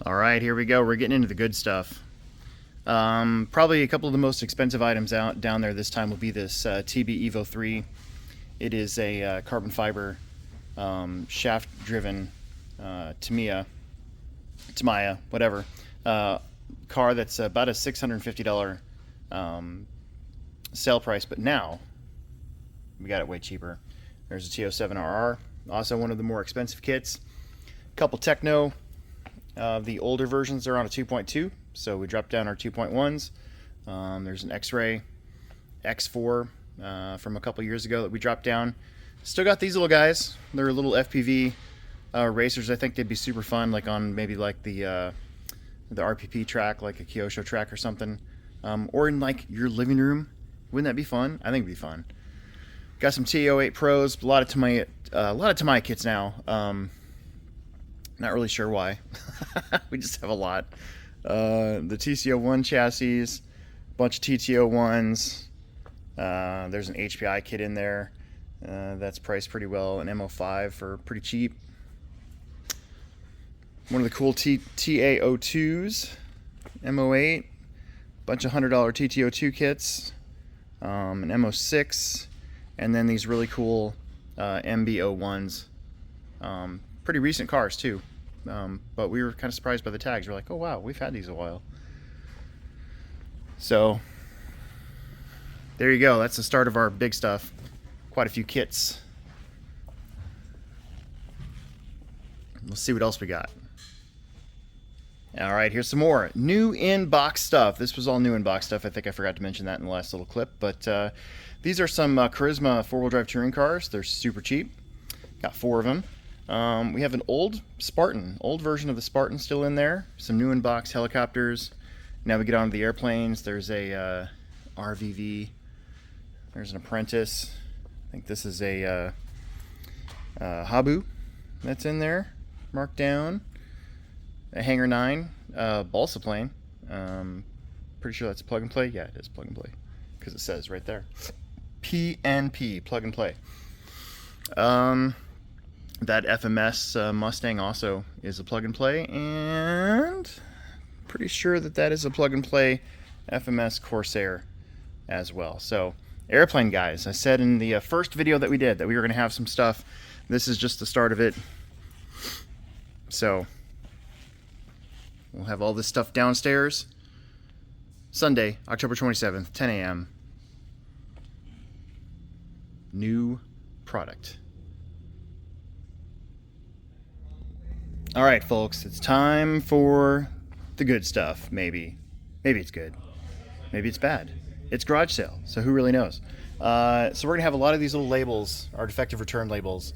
All right, here we go. We're getting into the good stuff. Probably a couple of the most expensive items out down there this time will be this TB Evo 3. It is a carbon fiber shaft-driven Tamiya, whatever, car that's about a $650 sale price, but now we got it way cheaper. There's a TO7RR, also one of the more expensive kits. Couple Techno. The older versions are on a 2.2, so we dropped down our 2.1s. There's an X-Ray X4 from a couple years ago that we dropped down. Still got these little guys. They're little FPV racers. I think they'd be super fun, like on maybe like the RPP track, like a Kyosho track or something, or in like your living room. Wouldn't that be fun? I think it'd be fun. Got some TO8 Pros. A lot of Tamiya kits now. Not really sure why. We just have a lot. The TCO1 chassis, a bunch of TTO1s. There's an HPI kit in there that's priced pretty well, an MO5 for pretty cheap. One of the cool TAO2s, MO8, bunch of $100 TTO2 kits, an MO6, and then these really cool MB01s. Pretty recent cars too, but we were kind of surprised by the tags. We're like, oh wow, we've had these a while. So there you go. That's the start of our big stuff. Quite a few kits. Let's see what else we got. All right, here's some more new in-box stuff. This was all new in-box stuff. I think I forgot to mention that in the last little clip, but these are some Charisma four-wheel drive touring cars. They're super cheap. Got 4 of them. We have an old Spartan, old version of the Spartan still in there. Some new in-box helicopters. Now we get on to the airplanes. There's a RVV. There's an Apprentice. I think this is a Habu that's in there, marked down. A Hangar 9 balsa plane. Pretty sure that's plug and play. Yeah, it is plug and play because it says right there. PNP, plug and play. That FMS Mustang also is a plug and play, and pretty sure that is a plug and play FMS Corsair as well. So airplane guys, I said in the first video that we did that we were going to have some stuff. This is just the start of it. So we'll have all this stuff downstairs Sunday, October 27th, 10 a.m. New product. All right, folks, it's time for the good stuff, maybe. Maybe it's good. Maybe it's bad. It's garage sale, so who really knows? So we're going to have a lot of these little labels, our defective return labels,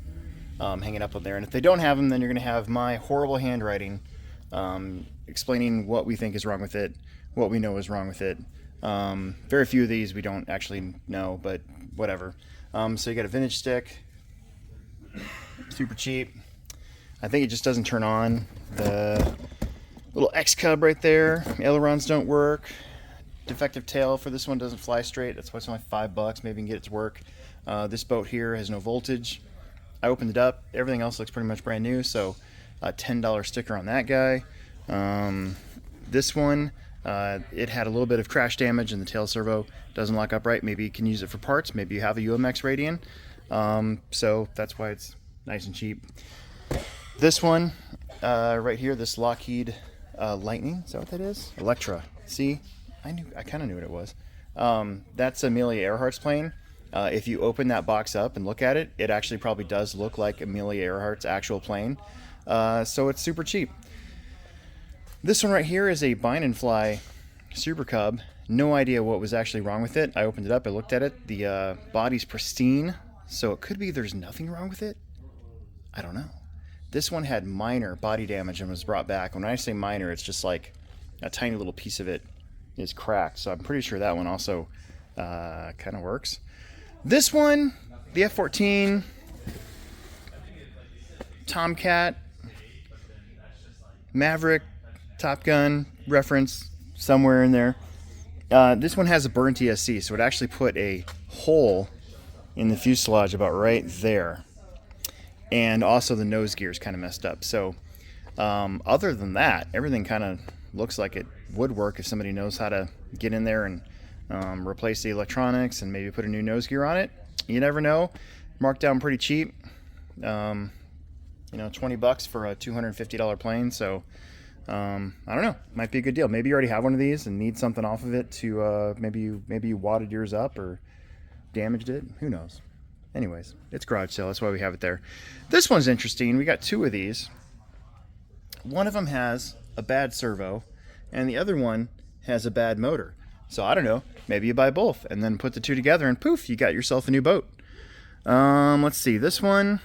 hanging up on there. And if they don't have them, then you're going to have my horrible handwriting explaining what we think is wrong with it, what we know is wrong with it. Very few of these we don't actually know, but whatever. So you got a vintage stick, super cheap. I think it just doesn't turn on. The little X-Cub right there, ailerons don't work. Defective tail for this one doesn't fly straight. That's why it's only $5. Maybe you can get it to work. This boat here has no voltage. I opened it up. Everything else looks pretty much brand new, so a $10 sticker on that guy. This one, it had a little bit of crash damage and the tail servo doesn't lock up right. Maybe you can use it for parts. Maybe you have a UMX Radian. So that's why it's nice and cheap. This one right here, this Lockheed Lightning, is that what that is? Electra. See, I kind of knew what it was. That's Amelia Earhart's plane. If you open that box up and look at it, it actually probably does look like Amelia Earhart's actual plane. So it's super cheap. This one right here is a Bind and Fly Super Cub. No idea what was actually wrong with it. I opened it up, I looked at it. The body's pristine, so it could be there's nothing wrong with it. I don't know. This one had minor body damage and was brought back. When I say minor, it's just like a tiny little piece of it is cracked. So I'm pretty sure that one also kind of works. This one, the F-14 Tomcat Maverick Top Gun reference somewhere in there. This one has a burnt ESC, so it actually put a hole in the fuselage about right there. And also the nose gear is kind of messed up. So Other than that, everything kind of looks like it would work if somebody knows how to get in there and replace the electronics and maybe put a new nose gear on it. You never know. Marked down pretty cheap. 20 bucks for a $250 plane. So I don't know. Might be a good deal. Maybe you already have one of these and need something off of it to maybe you wadded yours up or damaged it. Who knows? Anyways, it's garage sale. That's why we have it there. This one's interesting. We got two of these. One of them has a bad servo, and the other one has a bad motor. So I don't know. Maybe you buy both and then put the two together, and poof, you got yourself a new boat. Let's see. This one,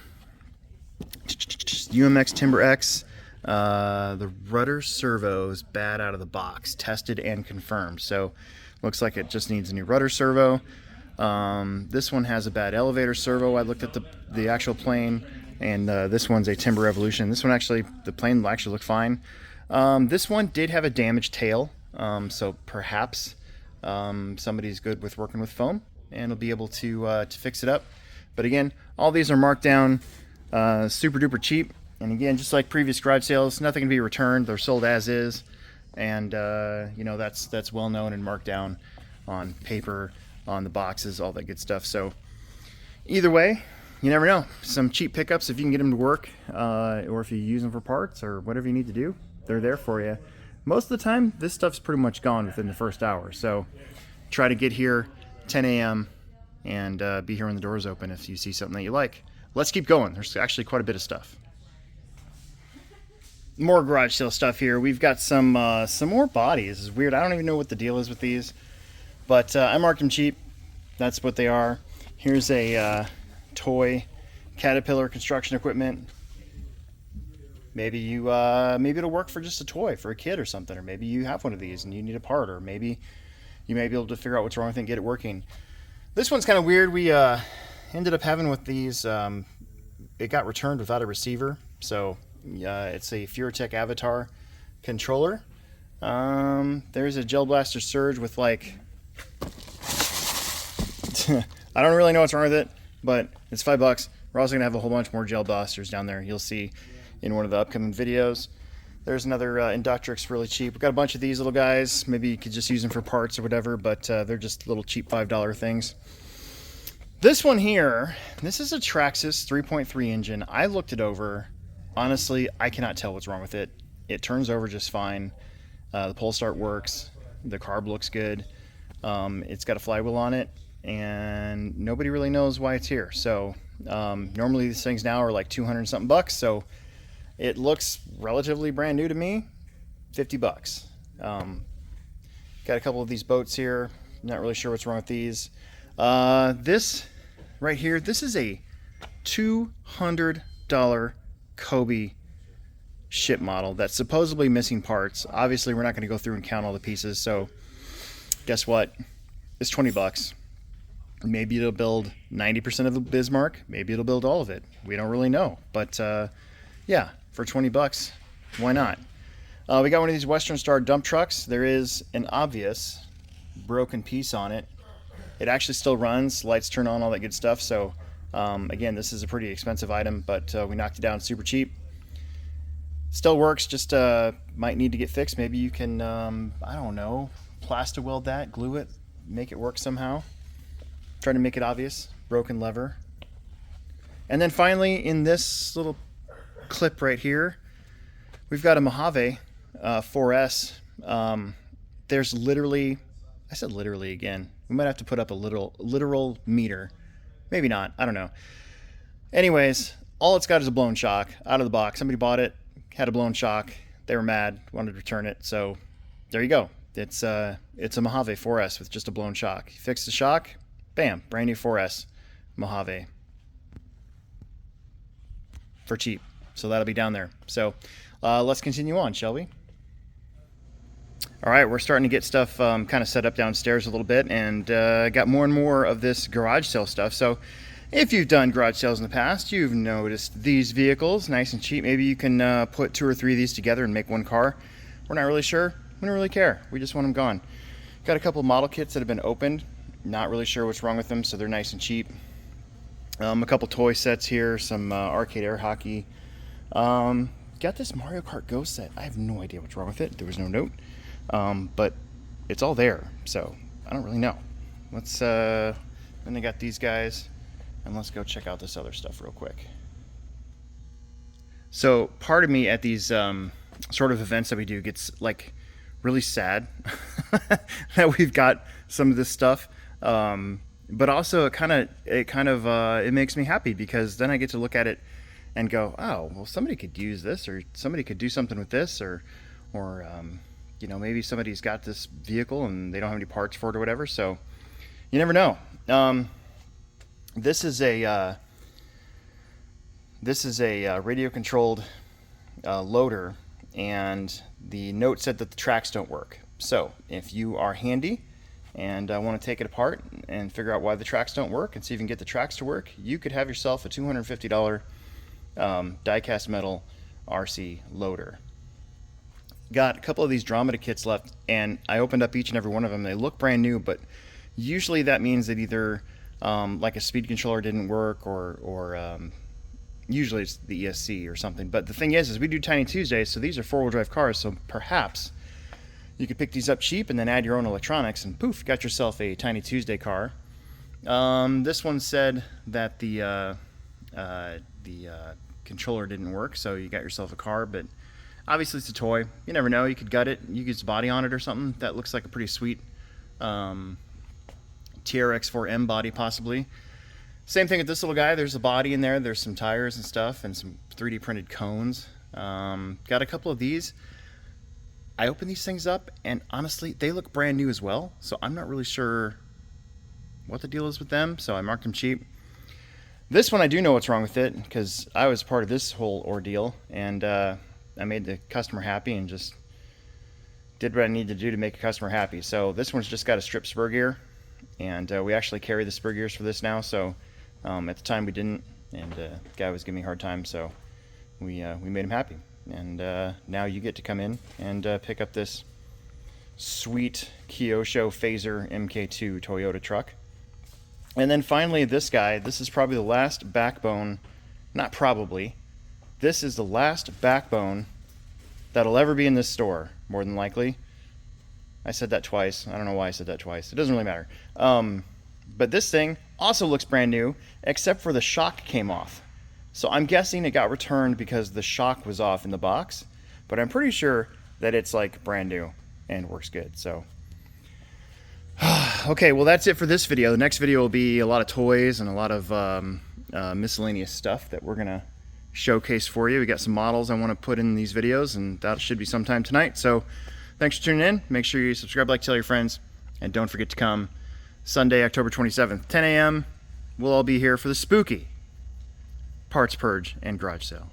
UMX Timber X. The rudder servo is bad out of the box, tested and confirmed. So looks like it just needs a new rudder servo. This one has a bad elevator servo. I looked at the actual plane, and this one's a Timber Revolution. This one actually, the plane will actually look fine. This one did have a damaged tail, so perhaps somebody's good with working with foam and will be able to fix it up. But again, all these are marked down super duper cheap. And again, just like previous garage sales, nothing can be returned. They're sold as is, and that's well known and marked down on paper, on the boxes, all that good stuff. So either way, you never know. Some cheap pickups, if you can get them to work, or if you use them for parts or whatever you need to do, they're there for you. Most of the time, this stuff's pretty much gone within the first hour. So try to get here 10 a.m. and be here when the doors open if you see something that you like. Let's keep going. There's actually quite a bit of stuff. More garage sale stuff here. We've got some more bodies. It's weird. I don't even know what the deal is with these, but I marked them cheap. That's what they are. Here's a toy Caterpillar construction equipment. Maybe maybe it'll work for just a toy for a kid or something, or maybe you have one of these and you need a part, or maybe you may be able to figure out what's wrong with it and get it working. This one's kind of weird. We ended up having with these. It got returned without a receiver, so. It's a Furatech Avatar controller. There's a Gel Blaster Surge with like I don't really know what's wrong with it, but it's $5. We're also gonna have a whole bunch more Gel Blasters down there. You'll see in one of the upcoming videos. There's another Inductrix, really cheap. We've got a bunch of these little guys. Maybe you could just use them for parts or whatever, but they're just little cheap $5 things. This one here, this is a Traxxas 3.3 engine. I looked it over. Honestly, I cannot tell what's wrong with it. It turns over just fine. The pull start works. The carb looks good. It's got a flywheel on it, and nobody really knows why it's here. So normally these things now are like 200 something bucks. So it looks relatively brand new to me. 50 bucks. Got a couple of these boats here. Not really sure what's wrong with these. This right here, this is a $200 Hobie ship model that's supposedly missing parts. Obviously, we're not going to go through and count all the pieces, so guess what? It's 20 bucks. Maybe it'll build 90% of the Bismarck. Maybe it'll build all of it. We don't really know. But yeah, for 20 bucks, why not? We got one of these Western Star dump trucks. There is an obvious broken piece on it. It actually still runs. Lights turn on, all that good stuff. So again, this is a pretty expensive item, but we knocked it down super cheap. Still works, just might need to get fixed. Maybe you can, I don't know, plaster weld that, glue it, make it work somehow. Try to make it obvious. Broken lever. And then finally, in this little clip right here, we've got a Mojave 4S. There's literally, I said literally again. We might have to put up a literal meter. Maybe not. I don't know. Anyways, all it's got is a blown shock out of the box. Somebody bought it, had a blown shock. They were mad, wanted to return it. So there you go. It's a Mojave 4S with just a blown shock. You fix the shock, bam, brand new 4S Mojave for cheap. So that'll be down there. So let's continue on, shall we? All right, we're starting to get stuff kind of set up downstairs a little bit, and got more and more of this garage sale stuff. So if you've done garage sales in the past, you've noticed these vehicles, nice and cheap. Maybe you can put 2 or 3 of these together and make one car. We're not really sure. We don't really care. We just want them gone. Got a couple of model kits that have been opened. Not really sure what's wrong with them, so they're nice and cheap. A couple toy sets here, some arcade air hockey. Got got this Mario Kart Ghost set. I have no idea what's wrong with it. There was no note, but it's all there, so I don't really know. Let's then they got these guys, and let's go check out this other stuff real quick. So part of me at these sort of events that we do gets like really sad that we've got some of this stuff, but also it makes me happy, because then I get to look at it and go, oh, well, somebody could use this, or somebody could do something with this, or you know, maybe somebody's got this vehicle and they don't have any parts for it or whatever. So you never know. This is a radio-controlled loader, and the note said that the tracks don't work. So if you are handy and want to take it apart and figure out why the tracks don't work and see if you can get the tracks to work, you could have yourself a $250 die-cast metal RC loader. Got a couple of these Dromeda kits left, and I opened up each and every one of them. They look brand new, but usually that means that either like a speed controller didn't work, or usually it's the ESC or something. But the thing is we do Tiny Tuesdays, so these are four-wheel drive cars, so perhaps you could pick these up cheap and then add your own electronics, and poof, got yourself a Tiny Tuesday car. This one said that the controller didn't work, so you got yourself a car, but obviously it's a toy. You never know, you could gut it, you could use a body on it or something. That looks like a pretty sweet TRX4M body, possibly. Same thing with this little guy. There's a body in there, there's some tires and stuff, and some 3D printed cones. Got a couple of these. I opened these things up, and honestly, they look brand new as well, so I'm not really sure what the deal is with them, so I marked them cheap. This one I do know what's wrong with it, because I was part of this whole ordeal, and I made the customer happy and just did what I needed to do to make a customer happy. So this one's just got a strip spur gear, and we actually carry the spur gears for this now, so at the time we didn't, and the guy was giving me a hard time, so we made him happy. And now you get to come in and pick up this sweet Kyosho Phaser MK2 Toyota truck. And then finally this guy. This is probably the last backbone, not probably, this is the last backbone that'll ever be in this store, more than likely. I said that twice. I don't know why I said that twice. It doesn't really matter. But this thing also looks brand new, except for the shock came off. So I'm guessing it got returned because the shock was off in the box, but I'm pretty sure that it's like brand new and works good. So okay, well, that's it for this video. The next video will be a lot of toys and a lot of miscellaneous stuff that we're gonna showcase for you. We got some models I want to put in these videos, and that should be sometime tonight. So thanks for tuning in. Make sure you subscribe, like, tell your friends, and don't forget to come Sunday, October 27th, 10 a.m. We'll all be here for the spooky Parts Purge and garage sale.